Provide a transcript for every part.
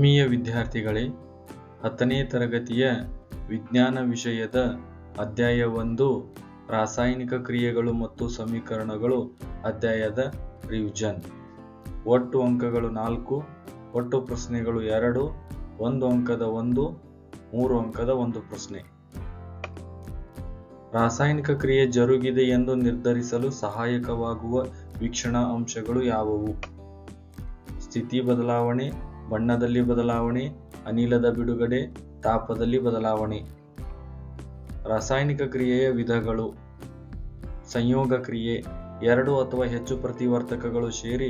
ಆತ್ಮೀಯ ವಿದ್ಯಾರ್ಥಿಗಳೇ, 10ನೇ ತರಗತಿಯ ವಿಜ್ಞಾನ ವಿಷಯದ ಅಧ್ಯಾಯ 1 ರಾಸಾಯನಿಕ ಕ್ರಿಯೆಗಳು ಮತ್ತು ಸಮೀಕರಣಗಳು ಅಧ್ಯಾಯದ ರಿವಿಷನ್. ಒಟ್ಟು ಅಂಕಗಳು 4, ಒಟ್ಟು ಪ್ರಶ್ನೆಗಳು 2, 1 ಅಂಕದ 1, 3 ಅಂಕದ 1 ಪ್ರಶ್ನೆ. ರಾಸಾಯನಿಕ ಕ್ರಿಯೆ ಜರುಗಿದೆ ಎಂದು ನಿರ್ಧರಿಸಲು ಸಹಾಯಕವಾಗುವ ವೀಕ್ಷಣಾ ಅಂಶಗಳು ಯಾವುವು? ಸ್ಥಿತಿ ಬದಲಾವಣೆ, ಬಣ್ಣದಲ್ಲಿ ಬದಲಾವಣೆ, ಅನಿಲದ ಬಿಡುಗಡೆ, ತಾಪದಲ್ಲಿ ಬದಲಾವಣೆ. ರಾಸಾಯನಿಕ ಕ್ರಿಯೆಯ ವಿಧಗಳು: ಸಂಯೋಗ ಕ್ರಿಯೆ, 2 ಅಥವಾ ಹೆಚ್ಚು ಪ್ರತಿವರ್ತಕಗಳು ಸೇರಿ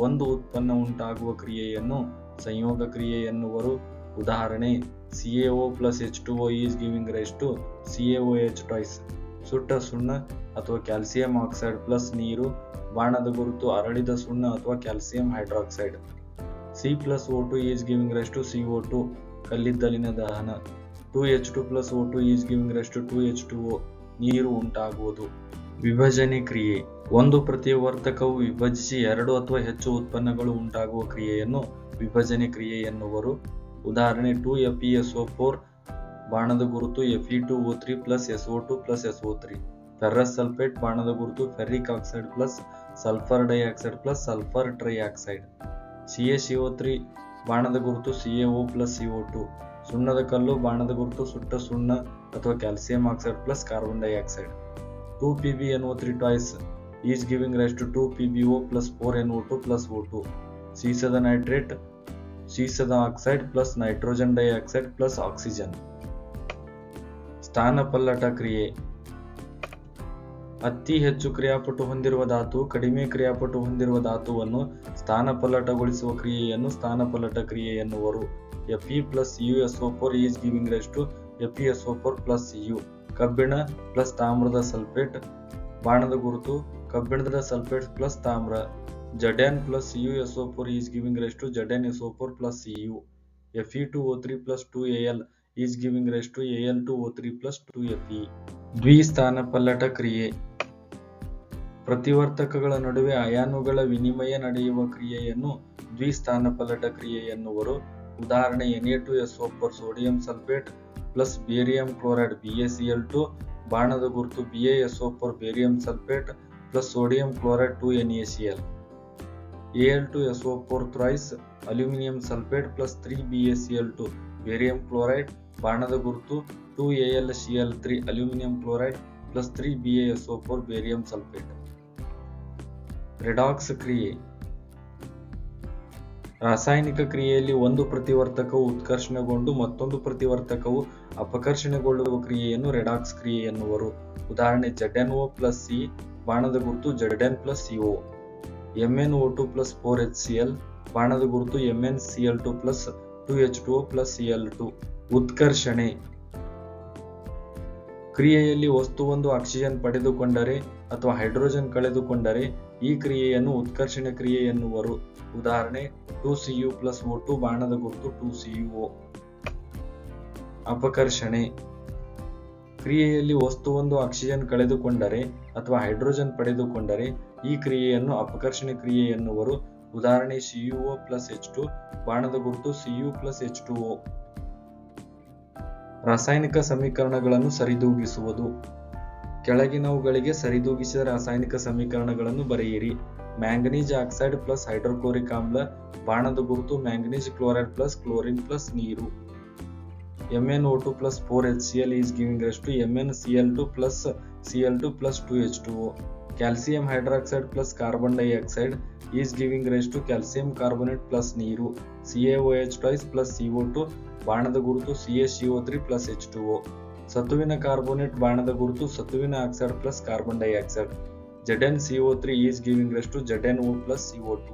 ಒಂದು ಉತ್ಪನ್ನ ಉಂಟಾಗುವ ಕ್ರಿಯೆಯನ್ನು ಸಂಯೋಗ ಕ್ರಿಯೆ ಎನ್ನುವರು. ಉದಾಹರಣೆ: CaO plus H2O is giving rise to CaOH twice. ಸುಟ್ಟ ಸುಣ್ಣ ಅಥವಾ ಕ್ಯಾಲ್ಸಿಯಂ ಆಕ್ಸೈಡ್ ಪ್ಲಸ್ ನೀರು, ಬಾಣದ ಗುರುತು ಅರಳಿದ ಸುಣ್ಣ ಅಥವಾ calcium hydroxide. C+O2 is giving rise to CO2, ಕಲ್ಲಿದ್ದಲಿನ ದಹನ. 2H2 plus O2 is giving rise to 2H2O, ನೀರು ಉಂಟಾಗುವುದು. ವಿಭಜನೆ ಕ್ರಿಯೆ, ಒಂದು ಪ್ರತಿವರ್ತಕವು ವಿಭಜಿಸಿ 2 ಅಥವಾ ಹೆಚ್ಚು ಉತ್ಪನ್ನಗಳು ಉಂಟಾಗುವ ಕ್ರಿಯೆಯನ್ನು ವಿಭಜನೆ ಕ್ರಿಯೆ ಎನ್ನುವರು. ಉದಾಹರಣೆ: 2FeSO4, ಬಾಣದ ಗುರುತು Fe2O3 plus SO2 plus SO3. ಫೆರ್ರಸ್ sulphate, ಬಾಣದ ಗುರುತು ferric oxide plus sulphur dioxide plus sulphur trioxide. CaCO3, ಬಾಣದ ಗುರುತು CaO plus CO2. ಸುಣ್ಣದ ಕಲ್ಲು, ಬಾಣದ ಗುರುತು ಸುಟ್ಟ ಸುಣ್ಣ ಅಥವಾ calcium oxide plus carbon dioxide. 2PbNO3 twice is giving rise to 2PbO plus 4NO2 plus O2. ಸೀಸದ ನೈಟ್ರೇಟ್, ಸೀಸದ oxide plus nitrogen dioxide plus oxygen. ಸ್ಥಾನಪಲ್ಲಟ ಕ್ರಿಯೆ, ಅತಿ ಹೆಚ್ಚು ಕ್ರಿಯಾಪಟು ಹೊಂದಿರುವ ಧಾತು ಕಡಿಮೆ ಕ್ರಿಯಾಪಟು ಹೊಂದಿರುವ ಧಾತುವನ್ನು ಸ್ಥಾನಪಲ್ಲಟಗೊಳಿಸುವ ಕ್ರಿಯೆಯನ್ನು ಸ್ಥಾನಪಲ್ಲಟ ಕ್ರಿಯೆ ಎನ್ನುವರು. Fe plus CuSO4 is giving rise to FeSO4 plus Cu. ಕಬ್ಬಿಣ ಪ್ಲಸ್ ತಾಮ್ರದ ಸಲ್ಫೇಟ್, ಬಾಣದ ಗುರುತು ಕಬ್ಬಿಣದ ಸಲ್ಫೇಟ್ ಪ್ಲಸ್ ತಾಮ್ರ. Zn plus CuSO4 is giving rise to ZnSO4 plus Cu. Fe2O3 plus 2Al is giving rise to Al2O3 plus 2Fe. ದ್ವಿಸ್ಥಾನಪಲ್ಲಟ ಕ್ರಿಯೆ, ಪ್ರತಿವರ್ತಕಗಳ ನಡುವೆ ಅಯಾನುಗಳ ವಿನಿಮಯ ನಡೆಯುವ ಕ್ರಿಯೆಯನ್ನು ದ್ವಿಸ್ಥಾನಪಲ್ಲಟ ಕ್ರಿಯೆ ಎನ್ನುವರು. ಉದಾಹರಣೆ: Na2SO4, sodium sulphate plus barium chloride BaCl2, ಬಾಣದ ಗುರುತು BaSO4, barium sulphate plus sodium chloride 2NaCl. Al2SO4 thrice, aluminium sulphate plus 3BaCl2, barium chloride, ಬಾಣದ ಗುರುತು 2AlCl3, aluminium chloride plus 3BaSO4, barium sulphate. Redox ಕ್ರಿಯೆ, ರಾಸಾಯನಿಕ ಕ್ರಿಯೆಯಲ್ಲಿ ಒಂದು ಪ್ರತಿವರ್ತಕವು ಉತ್ಕರ್ಷಣಗೊಂಡು ಮತ್ತೊಂದು ಪ್ರತಿವರ್ತಕವು ಅಪಕರ್ಷಣೆಗೊಳ್ಳುವ ಕ್ರಿಯೆಯನ್ನು ರೆಡಾಕ್ಸ್ ಕ್ರಿಯೆ ಎನ್ನುವರು. ಉದಾಹರಣೆ: ZnO plus C, ಬಾಣದ ಗುರುತು Zn plus CO. MnO2 plus 4HCl, ಬಾಣದ ಗುರುತು MnCl2 plus 2H2O plus Cl2. ಉತ್ಕರ್ಷಣೆ ಕ್ರಿಯೆಯಲ್ಲಿ ವಸ್ತುವೊಂದು ಆಕ್ಸಿಜನ್ ಪಡೆದುಕೊಂಡರೆ ಅಥವಾ ಹೈಡ್ರೋಜನ್ ಕಳೆದುಕೊಂಡರೆ ಈ ಕ್ರಿಯೆಯನ್ನು ಉತ್ಕರ್ಷಣ ಕ್ರಿಯೆ ಎನ್ನುವರು. ಉದಾಹರಣೆ: 2Cu plus O2, ಬಾಣದ ಗುರುತು 2CuO. ಅಪಕರ್ಷಣೆ ಕ್ರಿಯೆಯಲ್ಲಿ ವಸ್ತುವೊಂದು ಆಕ್ಸಿಜನ್ ಕಳೆದುಕೊಂಡರೆ ಅಥವಾ ಹೈಡ್ರೋಜನ್ ಪಡೆದುಕೊಂಡರೆ ಈ ಕ್ರಿಯೆಯನ್ನು ಅಪಕರ್ಷಣ ಕ್ರಿಯೆ ಎನ್ನುವರು. ಉದಾಹರಣೆ: CuO plus H2, ಬಾಣದ ಗುರುತು Cu plus H2O. ರಾಸಾಯನಿಕ ಸಮೀಕರಣಗಳನ್ನು ಸರಿದೂಗಿಸುವುದು. ಕೆಳಗಿನವುಗಳಿಗೆ ಸರಿದೂಗಿಸಿದ ರಾಸಾಯನಿಕ ಸಮೀಕರಣಗಳನ್ನು ಬರೆಯಿರಿ. ಮ್ಯಾಂಗನೀಸ್ ಆಕ್ಸೈಡ್ ಪ್ಲಸ್ ಹೈಡ್ರೋಕ್ಲೋರಿಕ್ ಆಮ್ಲ, ಬಾಣದ ಗುರುತು manganese chloride plus chlorine plus ನೀರು. MnO2 plus 4HCl is giving rise to MnCl2 plus Cl2 plus 2H2O. Calcium hydroxide plus carbon dioxide is giving rise to calcium carbonate plus ನೀರು. CaOH twice plus CO2, ಬಾಣದ ಗುರುತು CaCO3 plus H2O. ಸತುವಿನ carbonate, ಬಾಣದ ಗುರುತು ಸತುವಿನ oxide plus carbon dioxide. ZnCO3 is giving rise to ZnO plus CO2.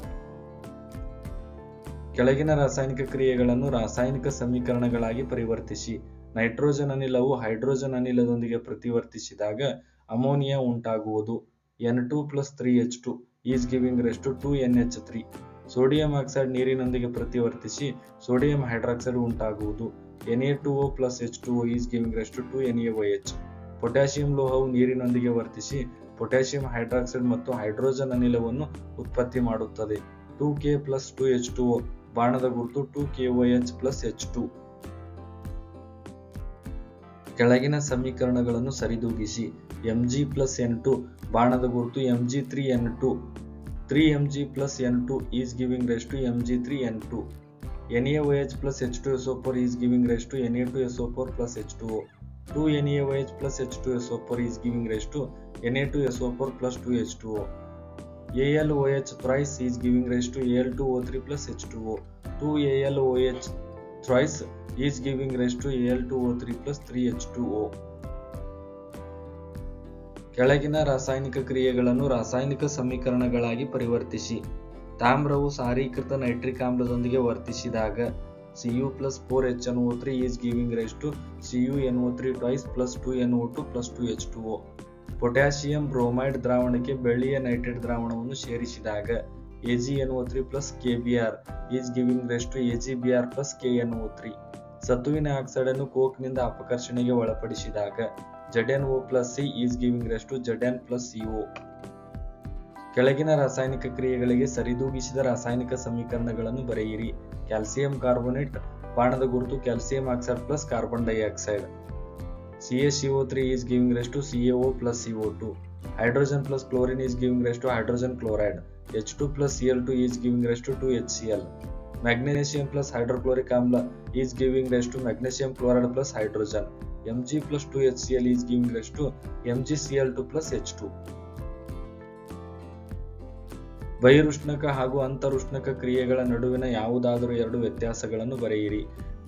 ಕೆಳಗಿನ ರಾಸಾಯನಿಕ ಕ್ರಿಯೆಗಳನ್ನು ರಾಸಾಯನಿಕ ಸಮೀಕರಣಗಳಾಗಿ ಪರಿವರ್ತಿಸಿ. ನೈಟ್ರೋಜನ್ ಅನಿಲವು ಹೈಡ್ರೋಜನ್ ಅನಿಲದೊಂದಿಗೆ ಪ್ರತಿವರ್ತಿಸಿದಾಗ ಅಮೋನಿಯಾ ಉಂಟಾಗುವುದು. N2 plus 3H2 is giving rise to 2NH3. Sodium oxide ನೀರಿನೊಂದಿಗೆ ಪ್ರತಿವರ್ತಿಸಿ ಸೋಡಿಯಂ ಹೈಡ್ರಾಕ್ಸೈಡ್ ಉಂಟಾಗುವುದು. Na2O plus H2O is giving rise to 2NaOH. Potassium ಲೋಹವು ನೀರಿನೊಂದಿಗೆ ವರ್ತಿಸಿ ಪೊಟ್ಯಾಸಿಯಂ ಹೈಡ್ರಾಕ್ಸೈಡ್ ಮತ್ತು ಹೈಡ್ರೋಜನ್ ಅನಿಲವನ್ನು ಉತ್ಪತ್ತಿ ಮಾಡುತ್ತದೆ. 2K plus 2H2O ಬಾಣದ ಗುರುತು 2KOH ಪ್ಲಸ್ H2. ಕೆಳಗಿನ ಸಮೀಕರಣಗಳನ್ನು ಸರಿದೂಗಿಸಿ. Mg ಪ್ಲಸ್ N2 ಬಾಣದ ಗುರುತು Mg3N2. 3Mg plus N2 is giving rise to Mg3N2. NaOH plus H2SO4 is giving rise to Na2SO4 plus H2O. 2NaOH plus H2SO4 is giving rise to Na2SO4 plus 2H2O. AlOH thrice is giving rise to Al2O3 plus H2O. 2AlOH thrice is giving rise to Al2O3 plus 3H2O. ಕೆಳಗಿನ ರಾಸಾಯನಿಕ ಕ್ರಿಯೆಗಳನ್ನು ರಾಸಾಯನಿಕ ಸಮೀಕರಣಗಳಾಗಿ ಪರಿವರ್ತಿಸಿ. ತಾಮ್ರವು ಸಾರೀಕೃತ nitric ಆಮ್ಲದೊಂದಿಗೆ ವರ್ತಿಸಿದಾಗ Cu plus 4HNO3 is giving rise to CuNO3 twice plus 2NO2 plus 2H2O. Potassium bromide ದ್ರಾವಣಕ್ಕೆ ಬೆಳ್ಳಿಯ nitrate ದ್ರಾವಣವನ್ನು ಸೇರಿಸಿದಾಗ AgNO3 plus KBr is giving rise to AgBr plus KNO3. ಸತುವಿನ ಆಕ್ಸೈಡ್ ಅನ್ನು ಕೋಕ್ನಿಂದ ಅಪಕರ್ಷಣೆಗೆ ಒಳಪಡಿಸಿದಾಗ ZnO plus C is giving rise to Zn plus CO. ಕೆಳಗಿನ ರಾಸಾಯನಿಕ ಕ್ರಿಯೆಗಳಿಗೆ ಸರಿದೂಗಿಸಿದ ರಾಸಾಯನಿಕ ಸಮೀಕರಣಗಳನ್ನು ಬರೆಯಿರಿ. ಕ್ಯಾಲ್ಸಿಯಂ ಕಾರ್ಬೋನೇಟ್ ಬಾಣದ ಗುರುತು calcium oxide plus carbon dioxide. CaCO3 is giving rise to CaO plus CO2. Hydrogen plus chlorine is giving rise to hydrogen chloride. H2 plus Cl2 is giving rise to 2HCl. Magnesium plus hydrochloric amla is giving rise to magnesium chloride plus hydrogen. Mg plus 2HCl is giving rise to MgCl2 plus H2. ಬಹಿರುಷ್ಣಕ ಹಾಗೂ ಅಂತರುಷ್ಣಕ ಕ್ರಿಯೆಗಳ ನಡುವಿನ ಯಾವುದಾದರೂ ಎರಡು ವ್ಯತ್ಯಾಸಗಳನ್ನು ಬರೆಯಿರಿ.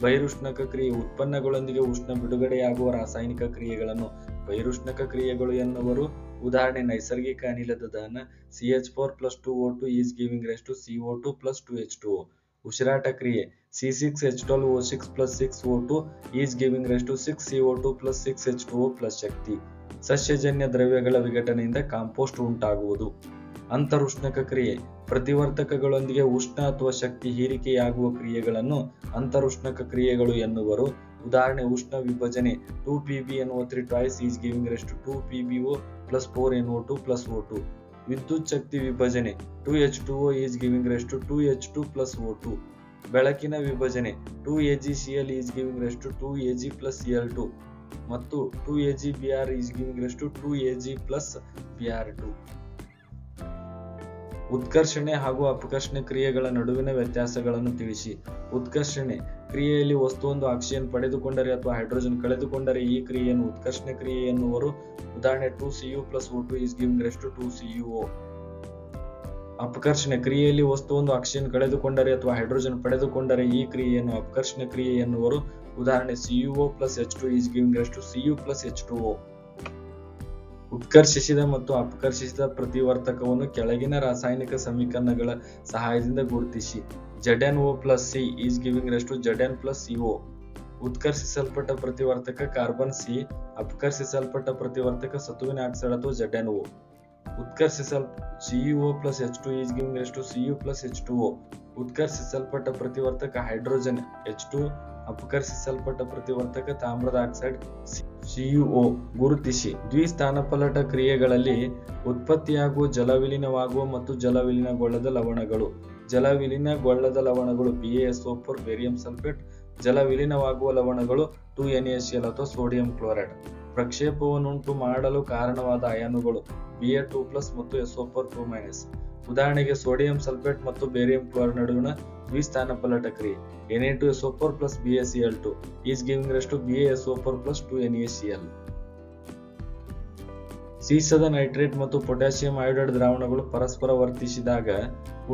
ಬಹಿರುಷ್ಣಕ ಕ್ರಿಯೆ ಉತ್ಪನ್ನಗಳೊಂದಿಗೆ ಉಷ್ಣ ಬಿಡುಗಡೆಯಾಗುವ ರಾಸಾಯನಿಕ ಕ್ರಿಯೆಗಳನ್ನು ಬಹಿರುಷ್ಣಕ ಕ್ರಿಯೆಗಳು ಎನ್ನುವರು. ಉದಾಹರಣೆ ನೈಸರ್ಗಿಕ ಅನಿಲದ ದಹನ CH4 plus 2O2 is giving rise to CO2 plus 2H2O. ಉಸಿರಾಟ ಕ್ರಿಯೆ C6H12O6 plus 6O2 is giving rise to 6CO2 plus 6H2O plus ಶಕ್ತಿ. ಸಸ್ಯಜನ್ಯ ದ್ರವ್ಯಗಳ ವಿಘಟನೆಯಿಂದ ಕಾಂಪೋಸ್ಟ್ ಉಂಟಾಗುವುದು. ಅಂತರುಷ್ಣಕ ಕ್ರಿಯೆ ಪ್ರತಿವರ್ತಕಗಳೊಂದಿಗೆ ಉಷ್ಣ ಅಥವಾ ಶಕ್ತಿ ಹೀರಿಕೆಯಾಗುವ ಕ್ರಿಯೆಗಳನ್ನು ಅಂತರುಷ್ಣಕ ಕ್ರಿಯೆಗಳು ಎನ್ನುವರು. ಉದಾಹರಣೆ ಉಷ್ಣ ವಿಭಜನೆ 2PbNO3 twice is giving rise to 2PbO plus 4NO2 plus O2. ವಿದ್ಯುತ್ ಶಕ್ತಿ ವಿಭಜನೆ 2H2O is giving rise to 2H2 plus O2. ಬೆಳಕಿನ ವಿಭಜನೆ 2AgCl is giving rise to 2Ag plus Cl2 ಮತ್ತು 2AgBr is giving rise to 2Ag plus Br2. ಉತ್ಕರ್ಷಣೆ ಹಾಗೂ ಅಪಕರ್ಷಣೆ ಕ್ರಿಯೆಗಳ ನಡುವಿನ ವ್ಯತ್ಯಾಸಗಳನ್ನು ತಿಳಿಸಿ. ಉತ್ಕರ್ಷಣೆ ಕ್ರಿಯೆಯಲ್ಲಿ ವಸ್ತುವೊಂದು ಆಕ್ಸಿಜನ್ ಪಡೆದುಕೊಂಡರೆ ಅಥವಾ ಹೈಡ್ರೋಜನ್ ಕಳೆದುಕೊಂಡರೆ ಈ ಕ್ರಿಯೆಯನ್ನು ಉತ್ಕರ್ಷಣೆ ಕ್ರಿಯೆ ಎನ್ನುವರು. ಉದಾಹರಣೆ 2Cu plus O2 is giving rise to 2CuO. ಅಪಕರ್ಷಣೆ ಕ್ರಿಯೆಯಲ್ಲಿ ವಸ್ತುವೊಂದು ಆಕ್ಸಿಜನ್ ಕಳೆದುಕೊಂಡರೆ ಅಥವಾ ಹೈಡ್ರೋಜನ್ ಪಡೆದುಕೊಂಡರೆ ಈ ಕ್ರಿಯೆಯನ್ನು ಅಪಕರ್ಷಣೆ ಕ್ರಿಯೆ ಎನ್ನುವರು. ಉದಾಹರಣೆ CuO plus H2 is giving rise to Cu plus H2O. ಉತ್ಕರ್ಷಿಸಿದ ಮತ್ತು ಅಪಕರ್ಷಿಸಿದ ಪ್ರತಿವರ್ತಕವನ್ನು ಕೆಳಗಿನ ರಾಸಾಯನಿಕ ಸಮೀಕರಣಗಳ ಸಹಾಯದಿಂದ ಗುರುತಿಸಿ. ZnO plus C is giving rise to Zn plus CO. ಉತ್ಕರ್ಷಿಸಲ್ಪಟ್ಟ ಪ್ರತಿವರ್ತಕ ಕಾರ್ಬನ್ C, ಅಪಕರ್ಷಿಸಲ್ಪಟ್ಟ ಪ್ರತಿವರ್ತಕ ಸತುವಿನ ಆಕ್ಸೈಡ್ ಅಥವಾ ZnO. CuO plus H2 is giving rise to Cu plus H2O. ಉತ್ಕರ್ಷಿಸಲ್ಪಟ್ಟ ಪ್ರತಿವರ್ತಕ ಹೈಡ್ರೋಜನ್ H2, ಅಪಕರ್ಷಿಸಲ್ಪಟ್ಟ ಪ್ರತಿವರ್ತಕ ತಾಮ್ರದ ಆಕ್ಸೈಡ್ CuO. ಗುರುತಿಸಿ. ದ್ವಿಸ್ಥಾನಪಲ್ಲಟ ಕ್ರಿಯೆಗಳಲ್ಲಿ ಉತ್ಪತ್ತಿಯಾಗುವ ಜಲವಿಲೀನವಾಗುವ ಮತ್ತು ಜಲವಿಲೀನಗೊಳ್ಳದ ಲವಣಗಳು. ಜಲವಿಲೀನಗೊಳ್ಳದ ಲವಣಗಳು BaSO4 ಬೇರಿಯಂ ಸಲ್ಫೇಟ್. ಜಲವಿಲೀನವಾಗುವ ಲವಣಗಳು 2NaCl ಅಥವಾ ಸೋಡಿಯಂ ಕ್ಲೋರೈಡ್. ಪ್ರಕ್ಷೇಪವನ್ನುಂಟು ಮಾಡಲು ಕಾರಣವಾದ ಅಯಾನುಗಳು Ba2+ ಮತ್ತು SO4 2-. ಉದಾಹರಣೆಗೆ ಸೋಡಿಯಂ ಸಲ್ಫೇಟ್ ಮತ್ತು ಬೇರಿಯಂ ಕ್ಲೋರೈಡ್ ನಡುವಿನ ದ್ವಿಸ್ಥಾನಪಲ್ಲಟ ಕ್ರಿಯೆ Na2SO4 plus BaCl2 is giving rise to BaSO4 plus 2NaCl. ಸೀಸದ ನೈಟ್ರೇಟ್ ಮತ್ತು ಪೊಟ್ಯಾಸಿಯಂ ಅಯೋಡೈಡ್ ದ್ರಾವಣಗಳು ಪರಸ್ಪರ ವರ್ತಿಸಿದಾಗ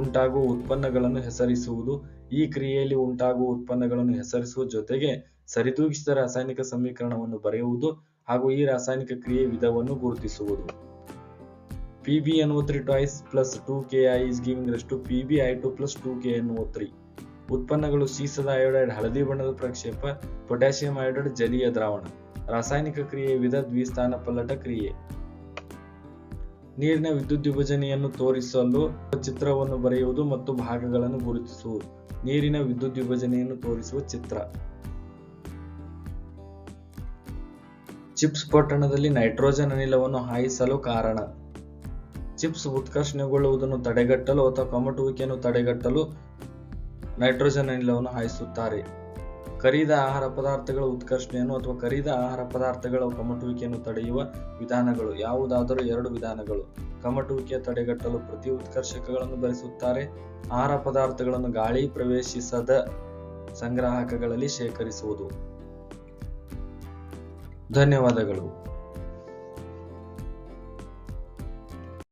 ಉಂಟಾಗುವ ಉತ್ಪನ್ನಗಳನ್ನು ಹೆಸರಿಸುವುದು. ಈ ಕ್ರಿಯೆಯಲ್ಲಿ ಉಂಟಾಗುವ ಉತ್ಪನ್ನಗಳನ್ನು ಹೆಸರಿಸುವ ಜೊತೆಗೆ ಸರಿದೂಗಿಸಿದ ರಾಸಾಯನಿಕ ಸಮೀಕರಣವನ್ನು ಬರೆಯುವುದು ಹಾಗೂ ಈ ರಾಸಾಯನಿಕ ಕ್ರಿಯೆ ವಿಧವನ್ನು ಗುರುತಿಸುವುದು. PbNO3 twice plus 2Ki is giving rise to PbI2 plus 2KNO3. ಉತ್ಪನ್ನಗಳು ಸೀಸದ ಅಯೋಡೈಡ್ ಹಳದಿ ಬಣ್ಣದ ಪ್ರಕ್ಷೇಪ, ಪೊಟ್ಯಾಸಿಯಂ ಅಯೋಡೈಡ್ ಜಲೀಯ ದ್ರಾವಣ. ರಾಸಾಯನಿಕ ಕ್ರಿಯೆ ವಿಧ ದ್ವಿಸ್ಥಾನಪಲ್ಲಟ ಕ್ರಿಯೆ. ನೀರಿನ ವಿದ್ಯುತ್ ವಿಭಜನೆಯನ್ನು ತೋರಿಸಲು ಚಿತ್ರವನ್ನು ಬರೆಯುವುದು ಮತ್ತು ಭಾಗಗಳನ್ನು ಗುರುತಿಸುವುದು. ನೀರಿನ ವಿದ್ಯುತ್ ವಿಭಜನೆಯನ್ನು ತೋರಿಸುವ ಚಿತ್ರ. ಚಿಪ್ಸ್ ಪೊಟ್ಟಣದಲ್ಲಿ ನೈಟ್ರೋಜನ್ ಅನಿಲವನ್ನು ಹಾಯಿಸಲು ಕಾರಣ. ಚಿಪ್ಸ್ ಉತ್ಕರ್ಷಣೆಗೊಳ್ಳುವುದನ್ನು ತಡೆಗಟ್ಟಲು ಅಥವಾ ಕಮಟುವಿಕೆಯನ್ನು ತಡೆಗಟ್ಟಲು ನೈಟ್ರೋಜನ್ ಅನಿಲವನ್ನು ಹಾಯಿಸುತ್ತಾರೆ. ಕರಿದ ಆಹಾರ ಪದಾರ್ಥಗಳ ಉತ್ಕರ್ಷಣೆಯನ್ನು ಅಥವಾ ಕರಿದ ಆಹಾರ ಪದಾರ್ಥಗಳ ಕಮಟುವಿಕೆಯನ್ನು ತಡೆಯುವ ವಿಧಾನಗಳು. ಯಾವುದಾದರೂ 2 ವಿಧಾನಗಳು. ಕಮಟುವಿಕೆ ತಡೆಗಟ್ಟಲು ಪ್ರತಿ ಉತ್ಕರ್ಷಕಗಳನ್ನು ಬೆರೆಸುತ್ತಾರೆ. ಆಹಾರ ಪದಾರ್ಥಗಳನ್ನು ಗಾಳಿ ಪ್ರವೇಶಿಸದ ಸಂಗ್ರಾಹಕಗಳಲ್ಲಿ ಶೇಖರಿಸುವುದು. ಧನ್ಯವಾದಗಳು.